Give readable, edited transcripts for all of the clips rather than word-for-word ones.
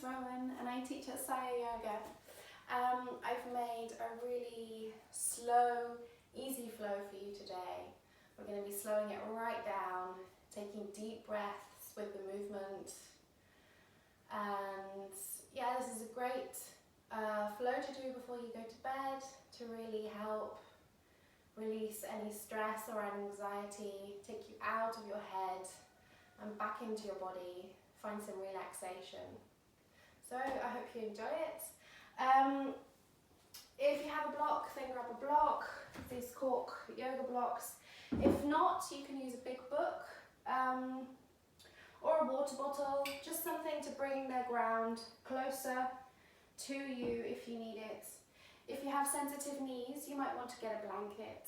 Rowan and I teach at Saya Yoga. I've made a really slow, easy flow for you today. We're going to be slowing it right down, taking deep breaths with the movement. And yeah, this is a great flow to do before you go to bed to really help release any stress or anxiety, take you out of your head and back into your body, find some relaxation. So I hope you enjoy it. If you have a block, then grab a block, these cork yoga blocks. If not, you can use a big book or a water bottle, just something to bring the ground closer to you if you need it. If you have sensitive knees, you might want to get a blanket,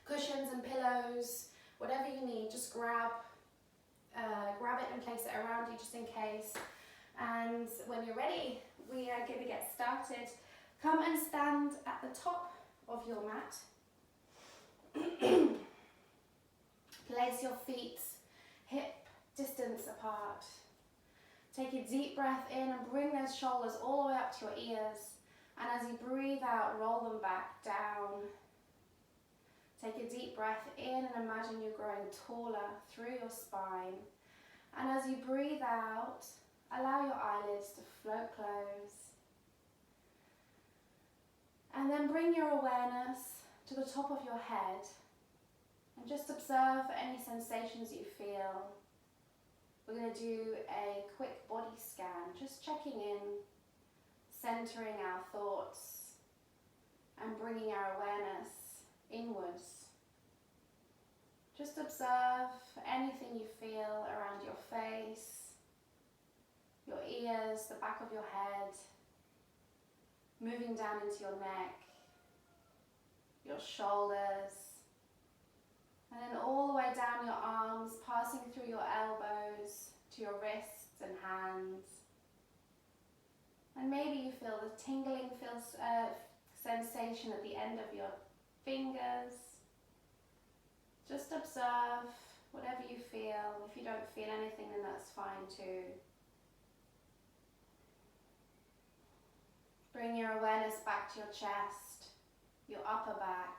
cushions and pillows, whatever you need, just grab it and place it around you just in case. And when you're ready, we are going to get started. Come and stand at the top of your mat. Place your feet hip distance apart. Take a deep breath in and bring those shoulders all the way up to your ears. And as you breathe out, roll them back down. Take a deep breath in and imagine you're growing taller through your spine. And as you breathe out, allow your eyelids to float close. And then bring your awareness to the top of your head and just observe any sensations you feel. We're going to do a quick body scan, just checking in, centering our thoughts and bringing our awareness inwards. Just observe anything you feel around your face, your ears, the back of your head, moving down into your neck, your shoulders, and then all the way down your arms, passing through your elbows to your wrists and hands. And maybe you feel the tingling sensation at the end of your fingers. Just observe whatever you feel. If you don't feel anything, then that's fine too. Bring your awareness back to your chest, your upper back.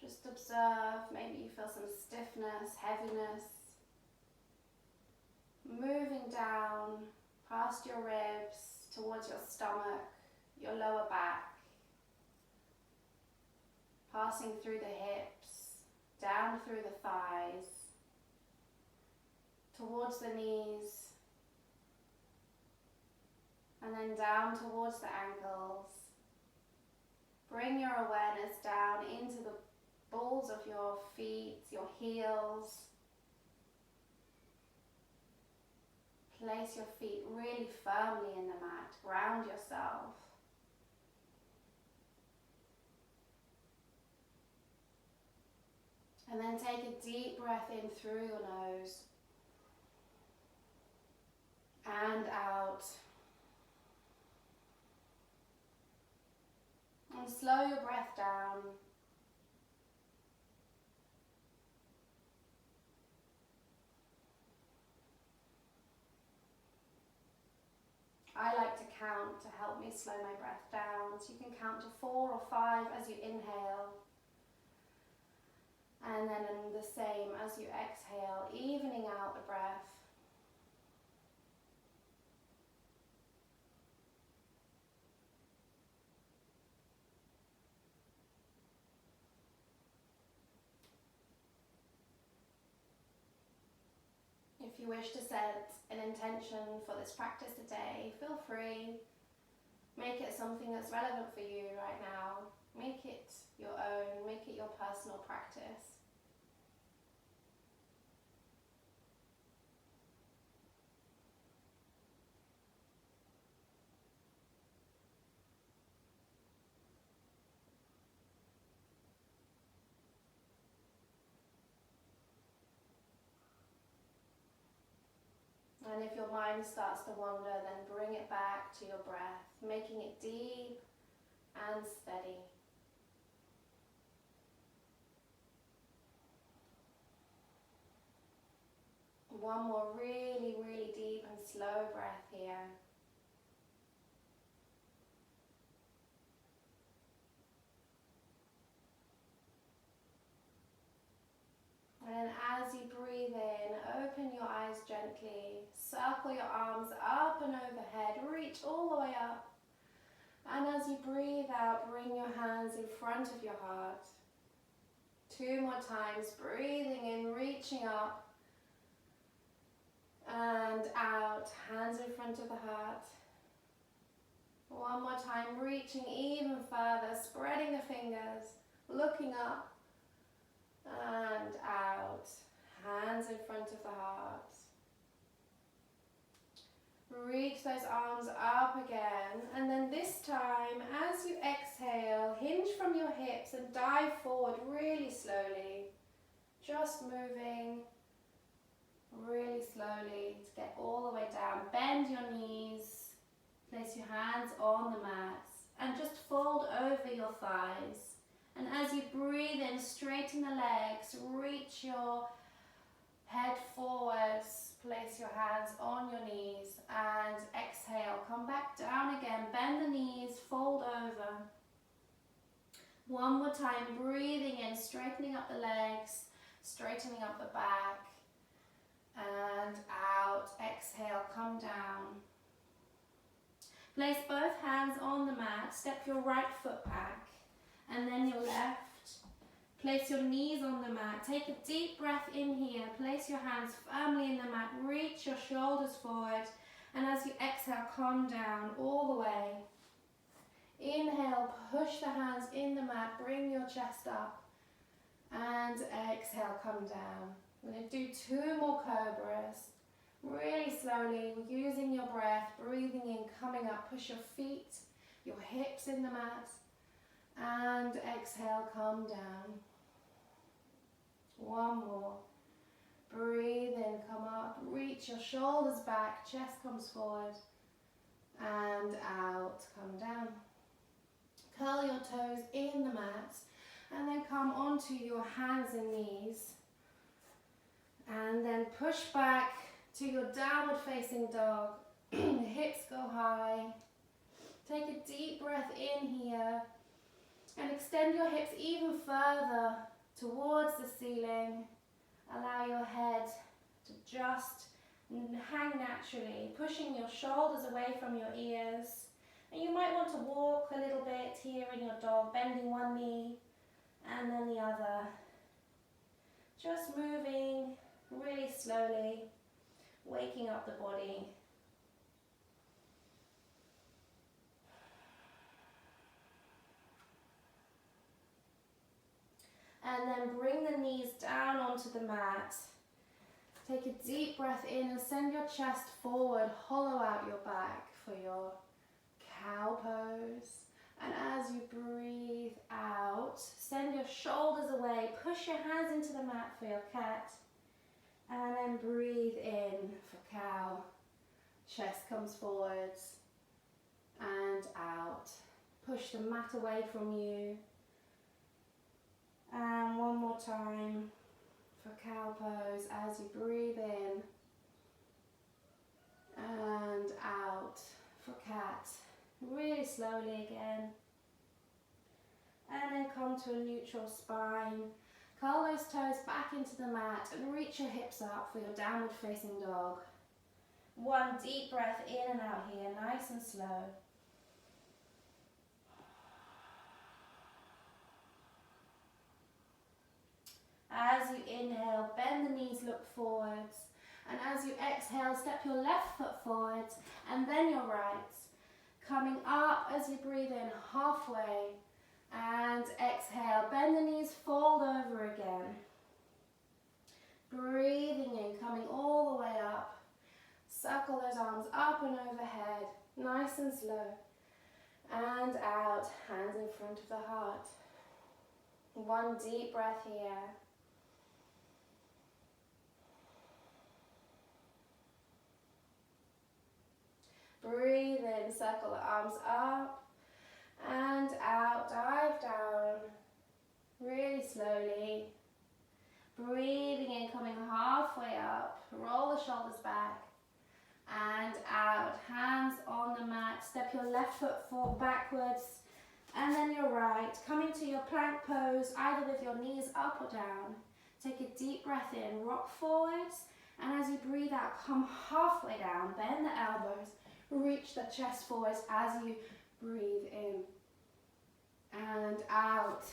Just observe, maybe you feel some stiffness, heaviness. Moving down past your ribs, towards your stomach, your lower back. Passing through the hips, down through the thighs, towards the knees, and then down towards the ankles. Bring your awareness down into the balls of your feet, your heels. Place your feet really firmly in the mat. Ground yourself. And then take a deep breath in through your nose and out. And slow your breath down. I like to count to help me slow my breath down. So you can count to 4 or 5 as you inhale. And then in the same as you exhale, evening out the breath. If you wish to set an intention for this practice today, feel free. Make it something that's relevant for you right now. Make it your own, make it your personal practice. And if your mind starts to wander, then bring it back to your breath, making it deep and steady. One more really slow breath here. And as you breathe in, open your eyes gently, circle your arms up and overhead, reach all the way up. And as you breathe out, bring your hands in front of your heart. 2 more times, breathing in, reaching up and out, hands in front of the heart. 1 more time, reaching even further, spreading the fingers, looking up and out, hands in front of the heart. Reach those arms up again, and then this time, as you exhale, hinge from your hips and dive forward really slowly. Just moving really slowly to get all the way down. Bend your knees, place your hands on the mat, and just fold over your thighs. And as you breathe in, straighten the legs, reach your head forwards. Place your hands on your knees and exhale. Come back down again. Bend the knees, fold over. 1 more time, breathing in, straightening up the legs, straightening up the back. And out. Exhale, come down. Place both hands on the mat. Step your right foot back and then your left. Place your knees on the mat. Take a deep breath in here. Place your hands firmly in the mat. Reach your shoulders forward. And as you exhale, come down all the way. Inhale, push the hands in the mat. Bring your chest up. And exhale, come down. We're going to do 2 more cobras. Really slowly, we're using your breath, breathing in, coming up. Push your feet, your hips in the mat. And exhale, come down. 1 more. Breathe in, come up, reach your shoulders back, chest comes forward, and out, come down. Curl your toes in the mat, and then come onto your hands and knees. And then push back to your downward facing dog. Hips go high. Take a deep breath in here. And extend your hips even further towards the ceiling. Allow your head to just hang naturally, pushing your shoulders away from your ears. And you might want to walk a little bit here in your dog, bending one knee and then the other. Just moving really slowly, waking up the body. And then bring the knees down onto the mat. Take a deep breath in and send your chest forward, hollow out your back for your cow pose. And as you breathe out, send your shoulders away, push your hands into the mat for your cat. And then breathe in for cow. Chest comes forwards and out. Push the mat away from you. And 1 more time for cow pose as you breathe in and out for cat. Really slowly again. And then come to a neutral spine. Curl those toes back into the mat and reach your hips up for your downward facing dog. 1 deep breath in and out here, nice and slow. As you inhale, bend the knees, look forwards. And as you exhale, step your left foot forwards and then your right. Coming up as you breathe in halfway. And exhale, bend the knees, fold over again. Breathing in, coming all the way up. Circle those arms up and overhead, nice and slow. And out, hands in front of the heart. 1 deep breath here. Breathe in, circle the arms up and out, dive down, really slowly. Breathing in, coming halfway up, roll the shoulders back and out. Hands on the mat. Step your left foot forward, backwards, and then your right. Come into your plank pose, either with your knees up or down. Take a deep breath in, rock forwards, and as you breathe out, come halfway down, bend the elbows, reach the chest forwards as you breathe in. And out.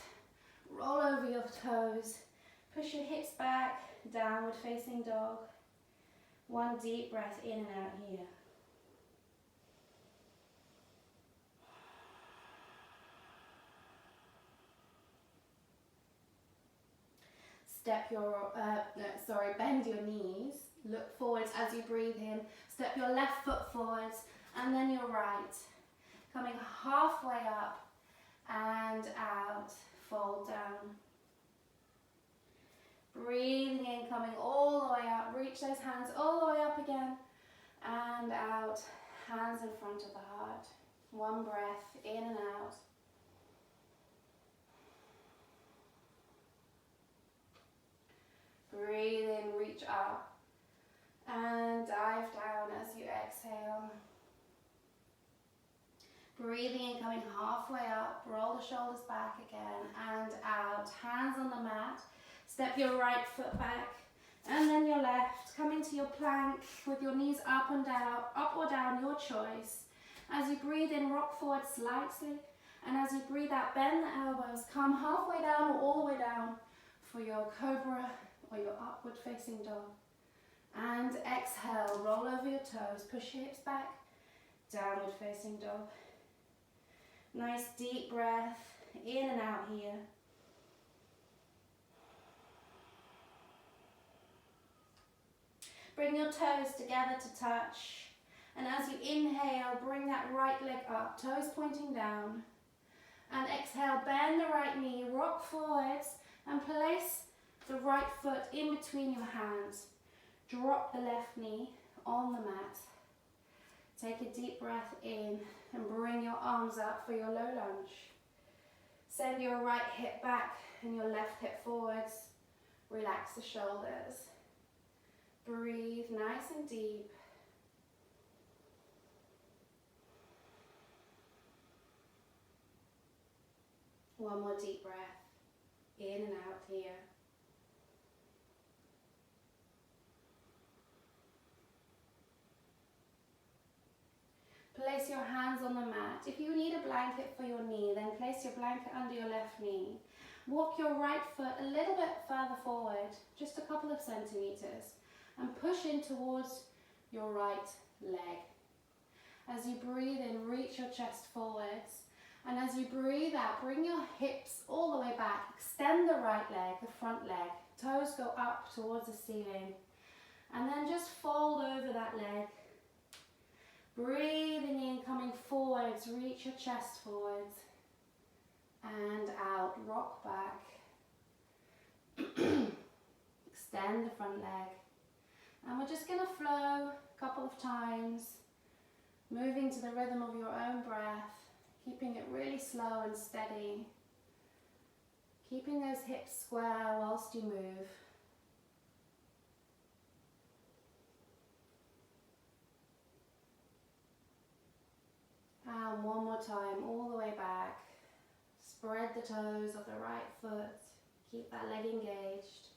Roll over your toes, push your hips back, downward facing dog. One deep breath in and out here. Bend your knees, look forwards as you breathe in, step your left foot forwards and then your right. Coming halfway up and out, fold down. Breathing in, coming all the way up, reach those hands all the way up again and out, hands in front of the heart. One breath in and out. Breathe in, reach up and dive down as you exhale. Breathing in, coming halfway up, roll the shoulders back again and out. Hands on the mat, step your right foot back and then your left. Come into your plank with your knees up and down, up or down, your choice. As you breathe in, rock forward slightly, and as you breathe out, bend the elbows. Come halfway down or all the way down for your cobra or your upward facing dog. And exhale, roll over your toes, push your hips back, downward facing dog. Nice deep breath in and out here. Bring your toes together to touch. And as you inhale, bring that right leg up, toes pointing down. And exhale, bend the right knee, rock forwards and place the right foot in between your hands. Drop the left knee on the mat. Take a deep breath in and bring your arms up for your low lunge. Send your right hip back and your left hip forwards. Relax the shoulders. Breathe nice and deep. One more deep breath in and out here. Place your hands on the mat. If you need a blanket for your knee, then place your blanket under your left knee. Walk your right foot a little bit further forward, just a couple of centimeters, and push in towards your right leg. As you breathe in, reach your chest forwards, and as you breathe out, bring your hips all the way back. Extend the right leg, the front leg. Toes go up towards the ceiling, and then just fold over that leg. Breathing in, coming forwards, reach your chest forwards and out, rock back. Extend the front leg. And we're just going to flow a couple of times, moving to the rhythm of your own breath, keeping it really slow and steady, keeping those hips square whilst you move. And one more time, all the way back. Spread the toes of the right foot. Keep that leg engaged.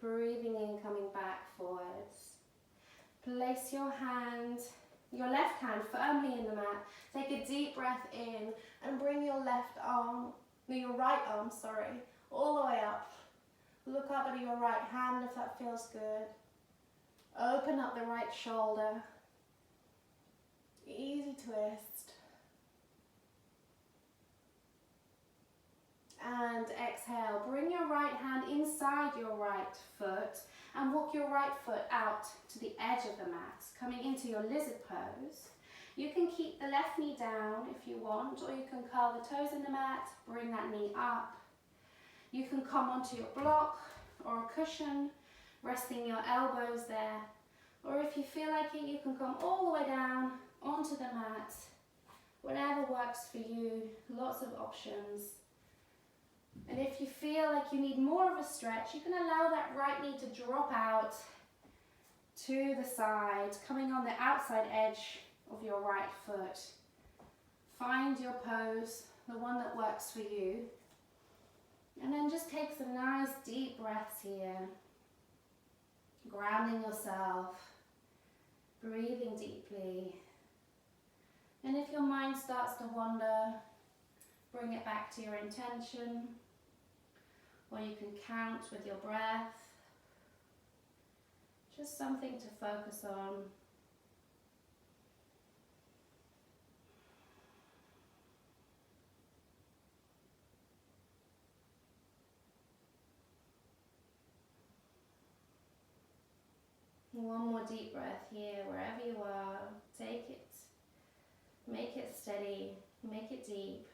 Breathing in, coming back forwards. Place your hand, your left hand firmly in the mat. Take a deep breath in and bring your right arm, all the way up. Look up at your right hand if that feels good. Open up the right shoulder. Easy twist. And exhale, bring your right hand inside your right foot and walk your right foot out to the edge of the mat, coming into your lizard pose. You can keep the left knee down if you want, or you can curl the toes in the mat, bring that knee up. You can come onto your block or a cushion, resting your elbows there. Or if you feel like it, you can come all the way down onto the mat. Whatever works for you, lots of options. And if you feel like you need more of a stretch, you can allow that right knee to drop out to the side, coming on the outside edge of your right foot. Find your pose, the one that works for you. And then just take some nice deep breaths here. Grounding yourself, breathing deeply. And if your mind starts to wander, bring it back to your intention, or you can count with your breath. Just something to focus on. One more deep breath here, wherever you are. Take it, make it steady, make it deep.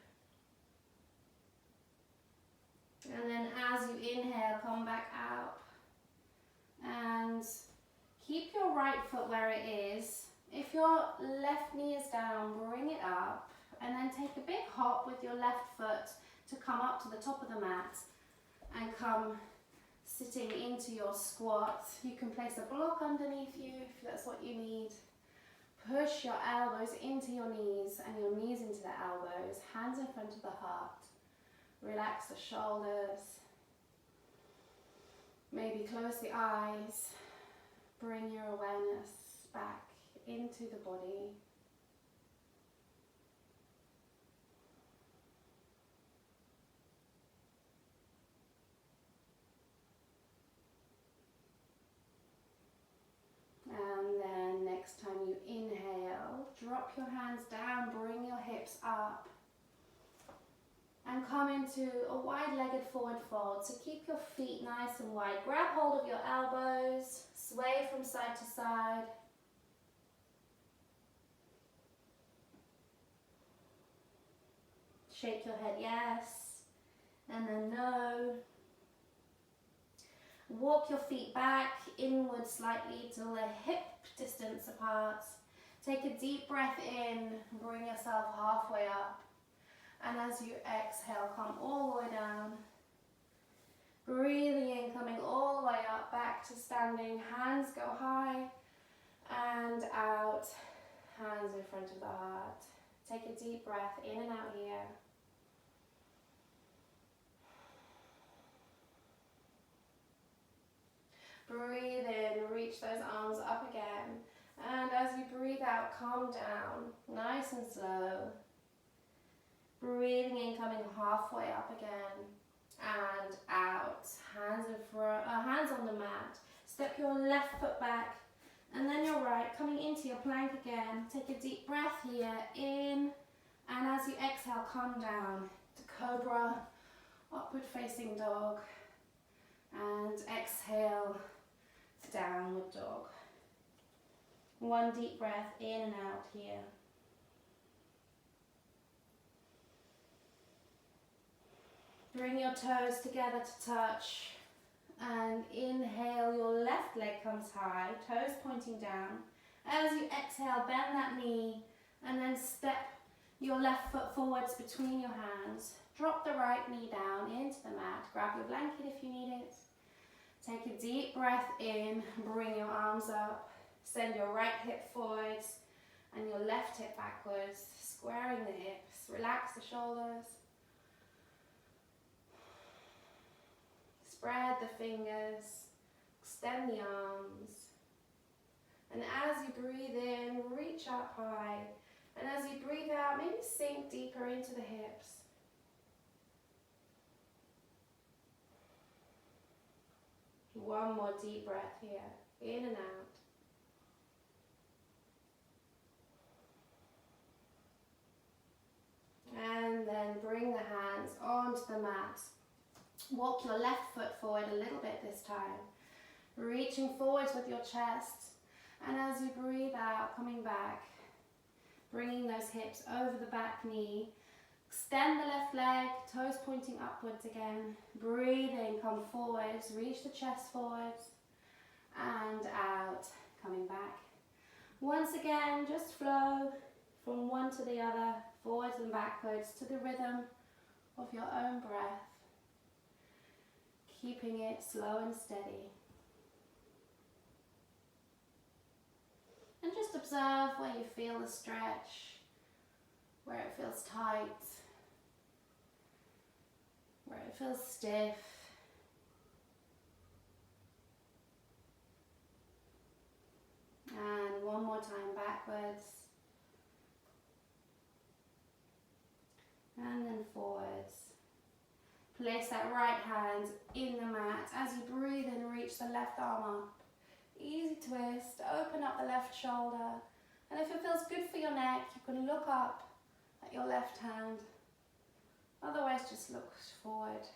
And then as you inhale, come back out. And keep your right foot where it is. If your left knee is down, bring it up. And then take a big hop with your left foot to come up to the top of the mat. And come sitting into your squat. You can place a block underneath you if that's what you need. Push your elbows into your knees and your knees into the elbows. Hands in front of the heart. Relax the shoulders. Maybe close the eyes. Bring your awareness back into the body. And then next time you inhale, drop your hands down, bring your hips up. And come into a wide-legged forward fold. So keep your feet nice and wide. Grab hold of your elbows, sway from side to side. Shake your head yes, and then no. Walk your feet back, inward slightly till they're hip distance apart. Take a deep breath in, bring yourself halfway up. And as you exhale, come all the way down. Breathing in, coming all the way up, back to standing. Hands go high and out. Hands in front of the heart. Take a deep breath in and out here. Breathe in, reach those arms up again. And as you breathe out, calm down, nice and slow. Breathing in, coming halfway up again, and out. Hands in front, hands on the mat. Step your left foot back, and then your right, coming into your plank again. Take a deep breath here, in, and as you exhale, calm down to cobra, upward facing dog, and exhale, downward dog. One deep breath in and out here. Bring your toes together to touch and inhale, your left leg comes high, toes pointing down. As you exhale, bend that knee and then step your left foot forwards between your hands. Drop the right knee down into the mat. Grab your blanket if you need it. Take a deep breath in, bring your arms up. Send your right hip forwards and your left hip backwards, squaring the hips. Relax the shoulders. Spread the fingers, extend the arms. And as you breathe in, reach up high. And as you breathe out, maybe sink deeper into the hips. One more deep breath here, in and out. And then bring the hands onto the mat. Walk your left foot forward a little bit this time. Reaching forwards with your chest. And as you breathe out, coming back. Bringing those hips over the back knee. Extend the left leg, toes pointing upwards again. Breathing, come forwards, reach the chest forwards. And out, coming back. Once again, just flow from one to the other, forwards and backwards to the rhythm of your own breath. Keeping it slow and steady. just observe where you feel the stretch, where it feels tight, where it feels stiff. And one more time backwards. And then forwards. Place that right hand in the mat. As you breathe in, reach the left arm up. Easy twist, open up the left shoulder. And if it feels good for your neck, you can look up at your left hand. Otherwise, just look forward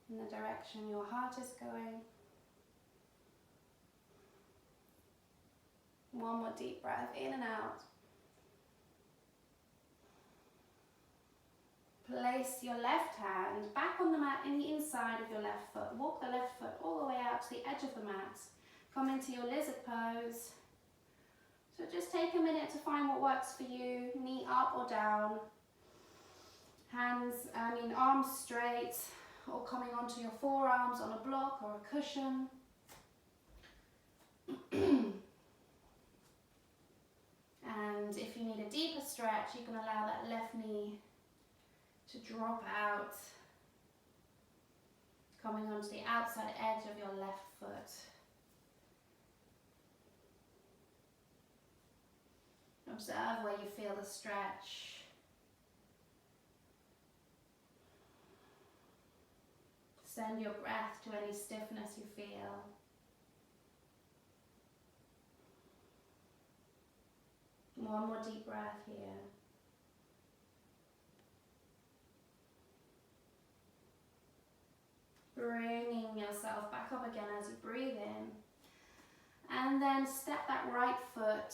in the direction your heart is going. One more deep breath, in and out. Place your left hand back on the mat in the inside of your left foot. Walk the left foot all the way out to the edge of the mat. Come into your lizard pose. So just take a minute to find what works for you. Knee up or down. Arms straight or coming onto your forearms on a block or a cushion. And if you need a deeper stretch, you can allow that left knee to drop out, coming onto the outside edge of your left foot. Observe where you feel the stretch. Send your breath to any stiffness you feel. One more deep breath here. Bringing yourself back up again as you breathe in. And then step that right foot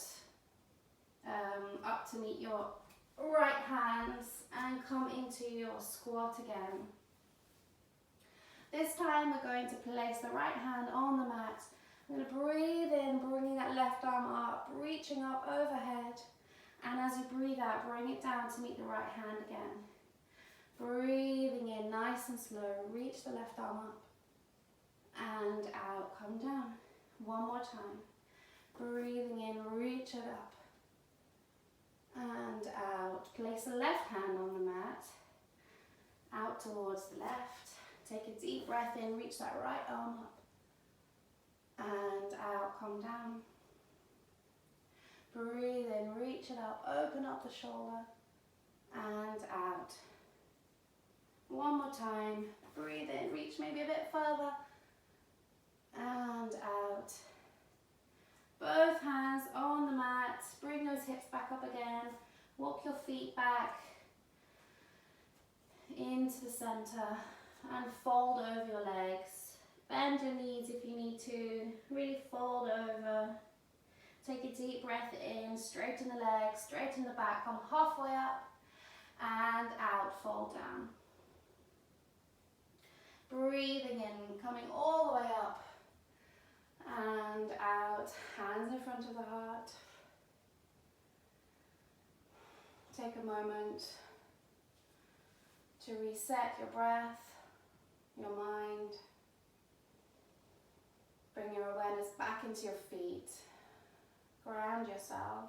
up to meet your right hands and come into your squat again. This time we're going to place the right hand on the mat. I'm going to breathe in, bringing that left arm up, reaching up overhead. And as you breathe out, bring it down to meet the right hand again. Breathing in nice and slow, reach the left arm up. And out, come down. One more time. Breathing in, reach it up. And out. Place the left hand on the mat. Out towards the left. Take a deep breath in, reach that right arm up. And out, come down. Breathe in, reach it up, open up the shoulder. And out. One more time. Breathe in, reach maybe a bit further. And out. Both hands on the mat. Bring those hips back up again. Walk your feet back into the center and fold over your legs. Bend your knees if you need to. Really fold over. Take a deep breath in. Straighten the legs, straighten the back. Come halfway up and out. Fold down. Breathing in, coming all the way up and out. Hands in front of the heart. Take a moment to reset your breath, your mind. Bring your awareness back into your feet. Ground yourself.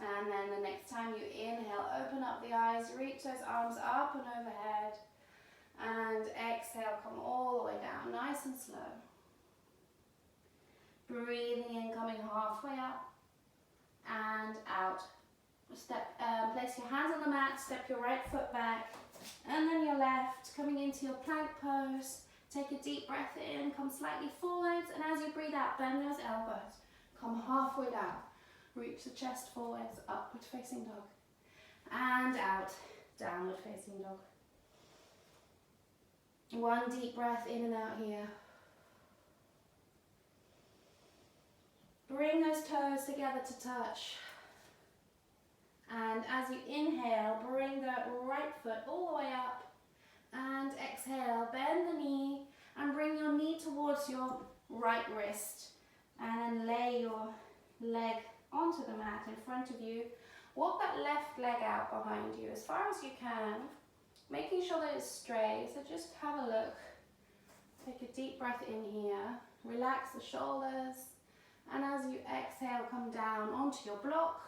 And then the next time you inhale, open up the eyes, reach those arms up and overhead. And exhale, come all the way down, nice and slow. Breathing in, coming halfway up and out. Place your hands on the mat, step your right foot back, and then your left, coming into your plank pose. Take a deep breath in, come slightly forwards, and as you breathe out, bend those elbows. Come halfway down. Reach the chest forwards, upward facing dog. And out, downward facing dog. One deep breath in and out here. Bring those toes together to touch. And as you inhale, bring the right foot all the way up. And exhale, bend the knee and bring your knee towards your right wrist. And then lay your leg onto the mat in front of you. Walk that left leg out behind you as far as you can. making sure that it's straight. So just have a look. Take a deep breath in here. Relax the shoulders. And as you exhale, come down onto your block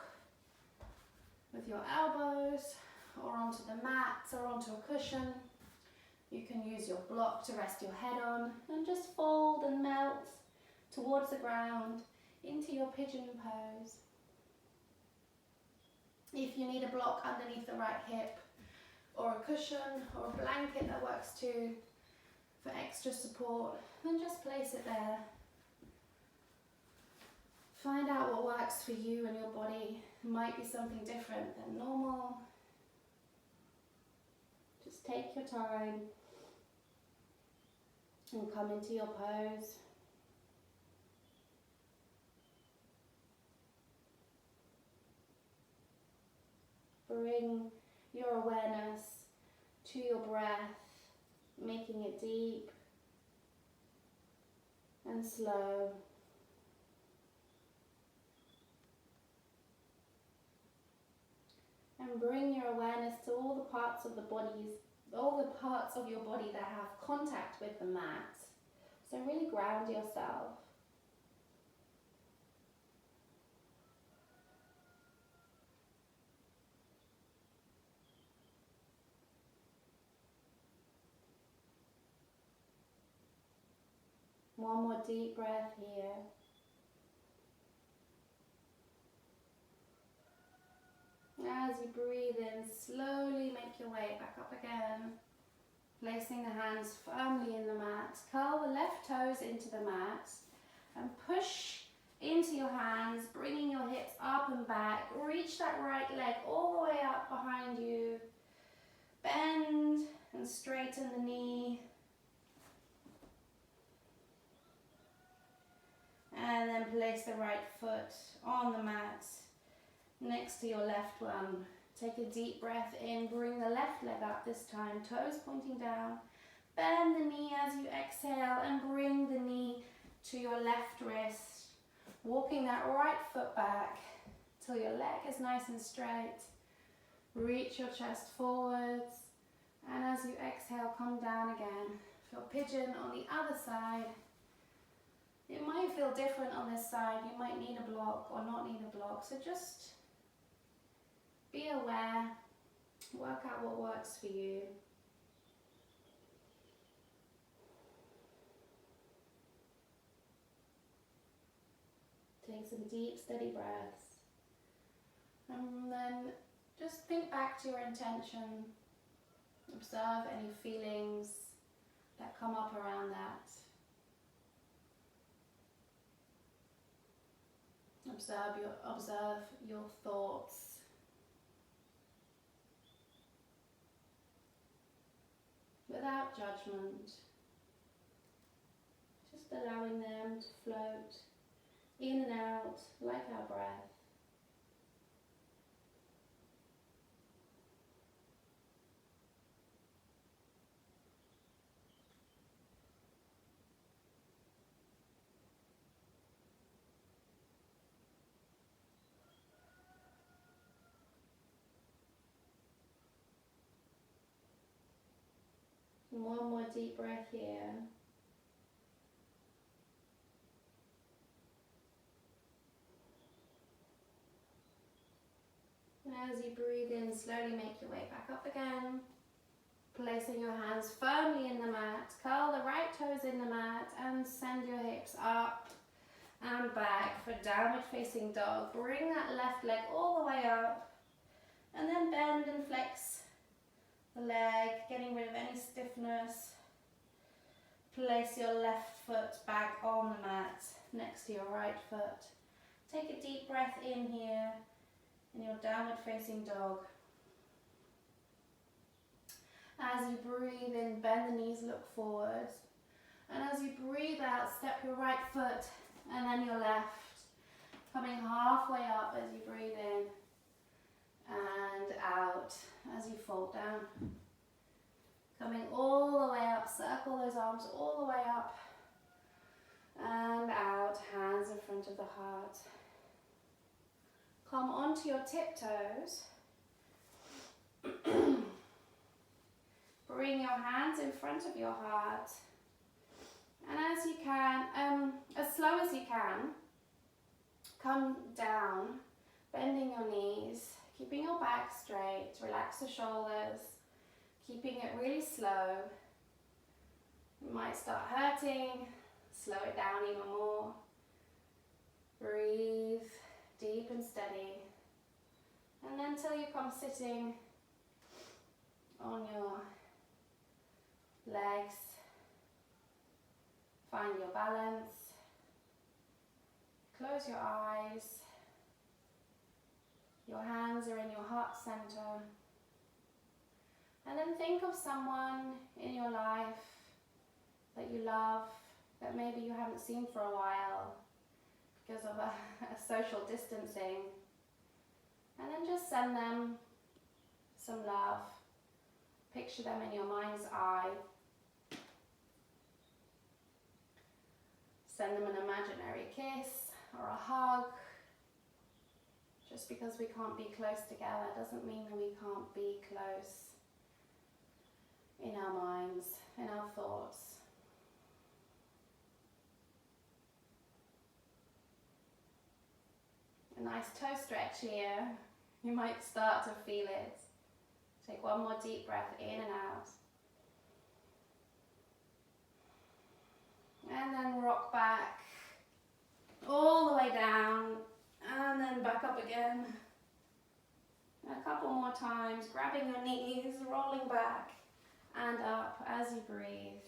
with your elbows or onto the mat or onto a cushion. You can use your block to rest your head on and just fold and melt towards the ground into your pigeon pose. If you need a block underneath the right hip or a cushion or a blanket that works too for extra support, then just place it there. Find out what works for you and your body. It might be something different than normal. Just take your time and come into your pose. Bring your awareness to your breath, making it deep and slow. And bring your awareness to all the parts of your body that have contact with the mat. So really ground yourself. One more deep breath here. As you breathe in, slowly make your way back up again. Placing the hands firmly in the mat. Curl the left toes into the mat and push into your hands, bringing your hips up and back. Reach that right leg all the way up behind you. Bend and straighten the knee. And then place the right foot on the mat next to your left one. Take a deep breath in, bring the left leg up this time, toes pointing down. Bend the knee as you exhale and bring the knee to your left wrist. Walking that right foot back till your leg is nice and straight. Reach your chest forwards, and as you exhale, come down again. Feel pigeon on the other side. It might feel different on this side. You might need a block or not need a block. So just be aware, work out what works for you. Take some deep, steady breaths. And then just think back to your intention. Observe any feelings that come up around that. Observe your thoughts. Without judgment. Just allowing them to float in and out like our breath. And one more deep breath here. And as you breathe in, slowly make your way back up again. Placing your hands firmly in the mat. Curl the right toes in the mat and send your hips up and back for downward facing dog. Bring that left leg all the way up and then bend and flex the leg, getting rid of any stiffness. Place your left foot back on the mat next to your right foot. Take a deep breath in here in your downward facing dog. As you breathe in, bend the knees, look forward. And as you breathe out, step your right foot and then your left. Coming halfway up as you breathe in and out as you fold down. Coming all the way up, circle those arms all the way up and out, hands in front of the heart. Come onto your tiptoes hands in front of your heart. And as you can, as slow as you can, come down, bending your knees, keeping your back straight, relax the shoulders, keeping it really slow. It might start hurting, slow it down even more. Breathe deep and steady. And then until you come sitting on your legs, find your balance. Close your eyes. Your hands are in your heart center. And then think of someone in your life that you love, that maybe you haven't seen for a while because of a social distancing. And then just send them some love. Picture them in your mind's eye. Send them an imaginary kiss or a hug. Just because we can't be close together doesn't mean that we can't be close in our minds, in our thoughts. A nice toe stretch here. You might start to feel it. Take one more deep breath in and out. And then rock back all the way down and then back up again. A couple more times, grabbing your knees, rolling back and up as you breathe.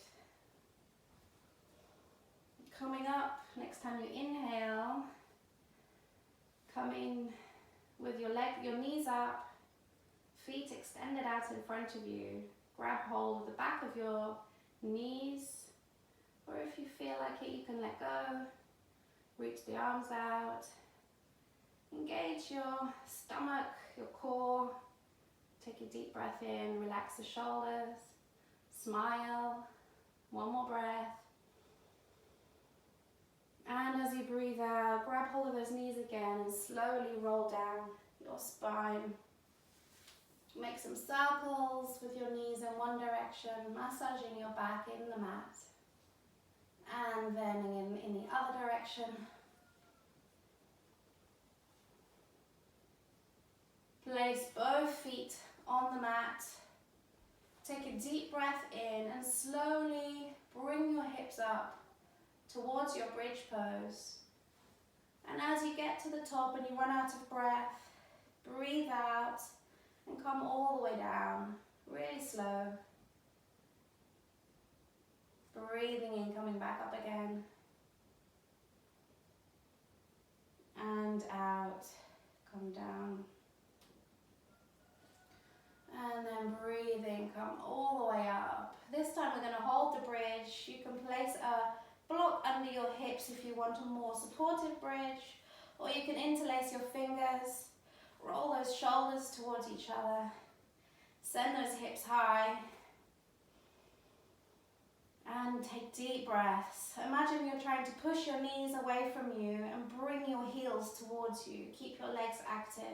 Coming up, next time you inhale, coming with your knees up, feet extended out in front of you. Grab hold of the back of your knees, or if you feel like it, you can let go. Reach the arms out. Engage your stomach, your core. Take a deep breath in, relax the shoulders. Smile. One more breath. And as you breathe out, grab hold of those knees again and slowly roll down your spine. Make some circles with your knees in one direction, massaging your back in the mat. And then in the other direction. Place both feet on the mat. Take a deep breath in and slowly bring your hips up towards your bridge pose. And as you get to the top and you run out of breath, breathe out and come all the way down, really slow. Breathing in, coming back up again. And out, come down. And then breathing, come all the way up. This time we're going to hold the bridge. You can place a block under your hips if you want a more supportive bridge, or you can interlace your fingers, roll those shoulders towards each other, send those hips high, and take deep breaths. Imagine you're trying to push your knees away from you and bring your heels towards you. Keep your legs active.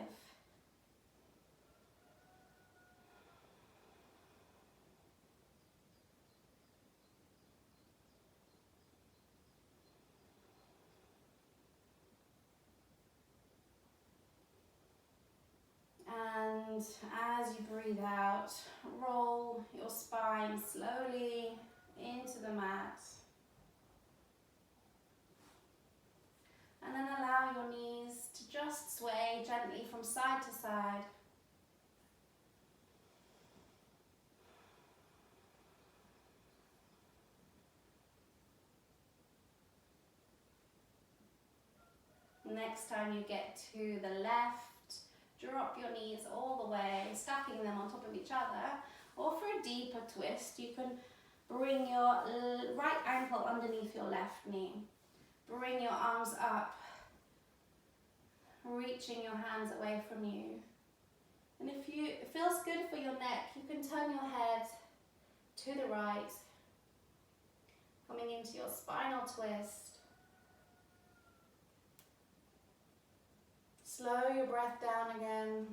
And as you breathe out, roll your spine slowly into the mat. And then allow your knees to just sway gently from side to side. Next time you get to the left, drop your knees all the way, stacking them on top of each other. Or for a deeper twist, you can bring your right ankle underneath your left knee. Bring your arms up, reaching your hands away from you. And if it feels good for your neck, you can turn your head to the right, coming into your spinal twist. Slow your breath down again.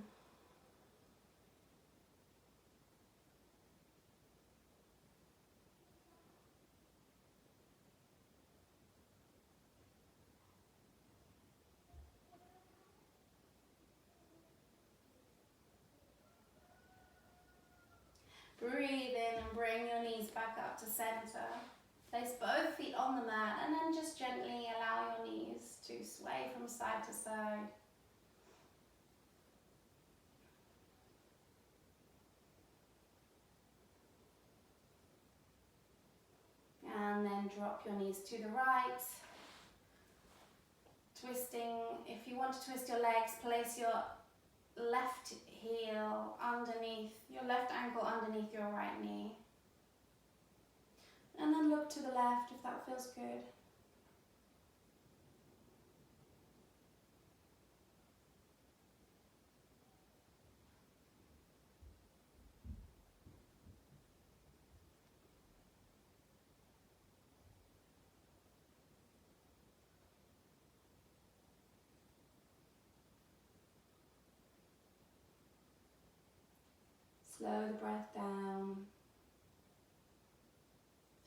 Breathe in and bring your knees back up to center. Place both feet on the mat and then just gently allow your knees to sway from side to side. And then drop your knees to the right. Twisting, if you want to twist your legs, place your left heel underneath, your left ankle underneath your right knee. And then look to the left if that feels good. Slow the breath down.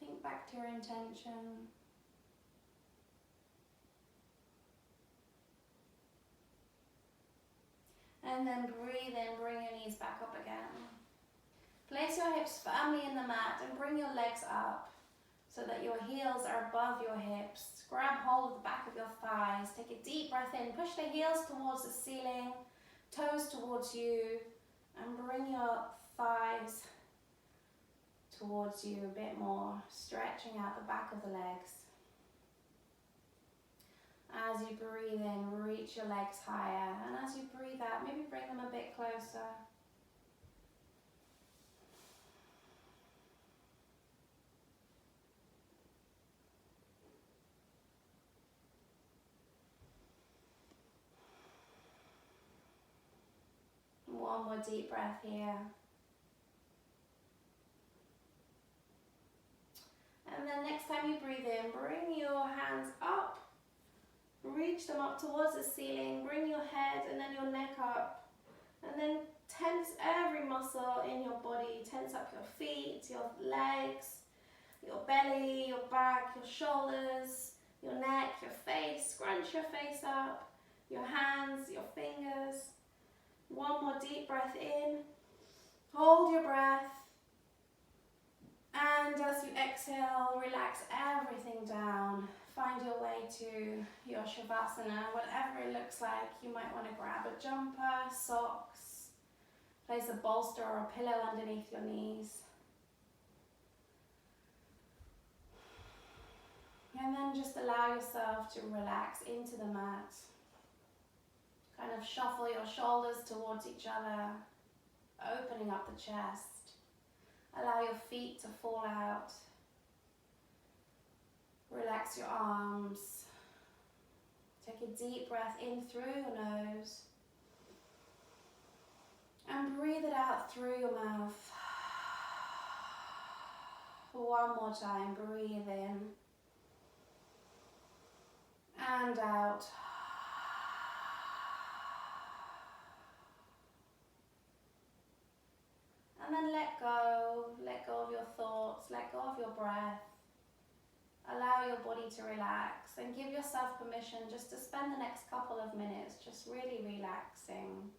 Think back to your intention. And then breathe in, bring your knees back up again. Place your hips firmly in the mat and bring your legs up so that your heels are above your hips. Grab hold of the back of your thighs. Take a deep breath in. Push the heels towards the ceiling, toes towards you, and bring your thighs towards you a bit more, stretching out the back of the legs. As you breathe in, reach your legs higher, and as you breathe out, maybe bring them a bit closer. One more deep breath here. And then next time you breathe in, bring your hands up. Reach them up towards the ceiling. Bring your head and then your neck up. And then tense every muscle in your body. Tense up your feet, your legs, your belly, your back, your shoulders, your neck, your face. Scrunch your face up, your hands, your fingers. One more deep breath in. Hold your breath. And as you exhale, relax everything down. Find your way to your Shavasana, whatever it looks like. You might want to grab a jumper, socks, place a bolster or a pillow underneath your knees. And then just allow yourself to relax into the mat. Kind of shuffle your shoulders towards each other, opening up the chest. Allow your feet to fall out. Relax your arms. Take a deep breath in through your nose. And breathe it out through your mouth. One more time, breathe in. And out. And then let go of your thoughts, let go of your breath. Allow your body to relax and give yourself permission just to spend the next couple of minutes just really relaxing.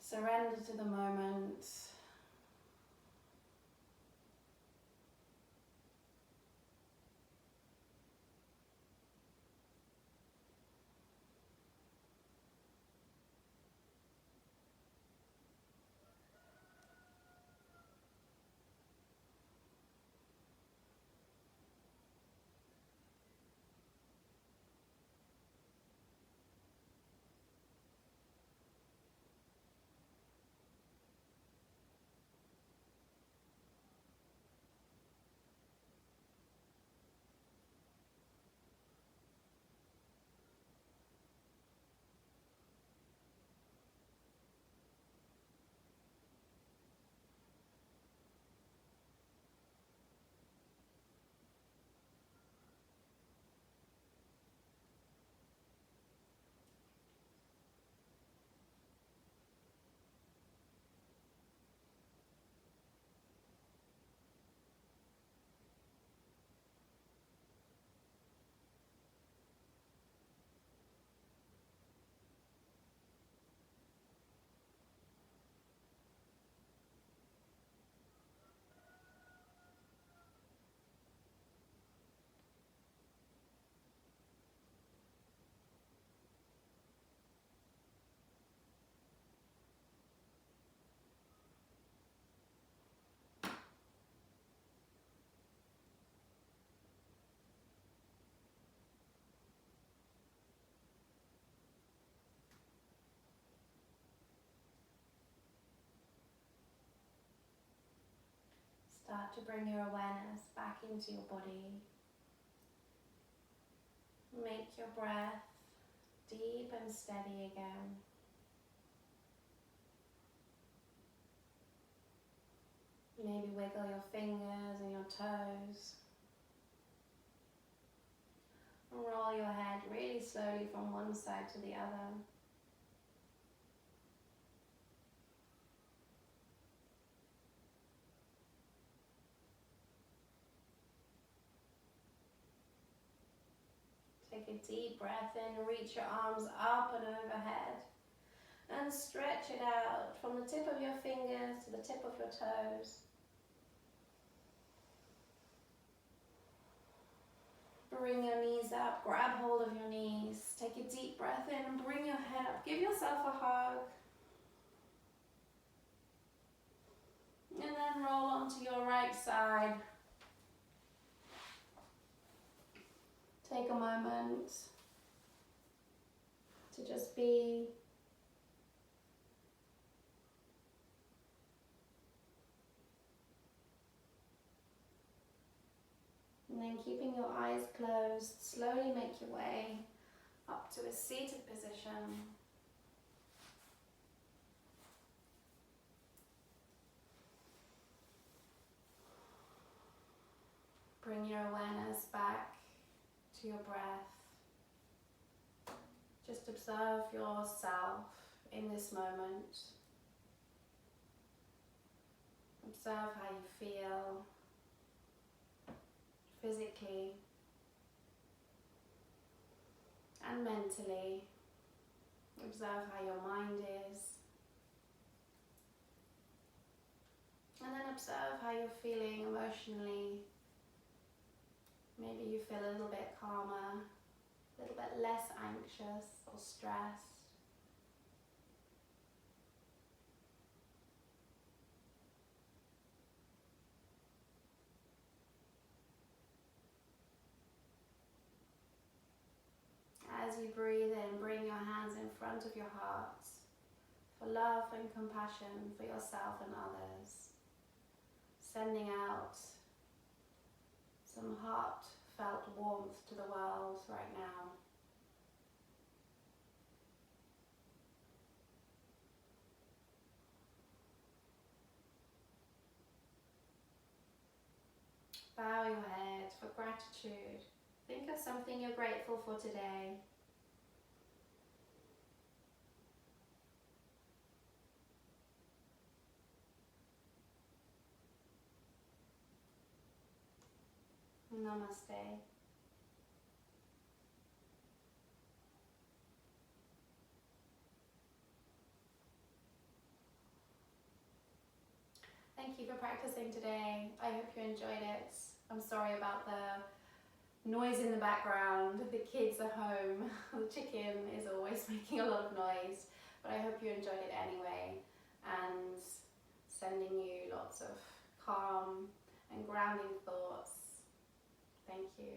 Surrender to the moment. Start to bring your awareness back into your body. Make your breath deep and steady again. Maybe wiggle your fingers and your toes. Roll your head really slowly from one side to the other. Take a deep breath in, reach your arms up and overhead. And stretch it out from the tip of your fingers to the tip of your toes. Bring your knees up, grab hold of your knees. Take a deep breath in and bring your head up. Give yourself a hug. And then roll onto your right side. Take a moment to just be. And then keeping your eyes closed, slowly make your way up to a seated position. Bring your awareness back to your breath. Just observe yourself in this moment. Observe how you feel physically and mentally. Observe how your mind is. And then observe how you're feeling emotionally. Maybe you feel a little bit calmer, a little bit less anxious or stressed. As you breathe in, bring your hands in front of your heart for love and compassion for yourself and others. Sending out some heartfelt warmth to the world right now. Bow your head for gratitude. Think of something you're grateful for today. Namaste. Thank you for practicing today. I hope you enjoyed it. I'm sorry about the noise in the background. The kids are home. The chicken is always making a lot of noise, but I hope you enjoyed it anyway, and sending you lots of calm and grounding thoughts. Thank you.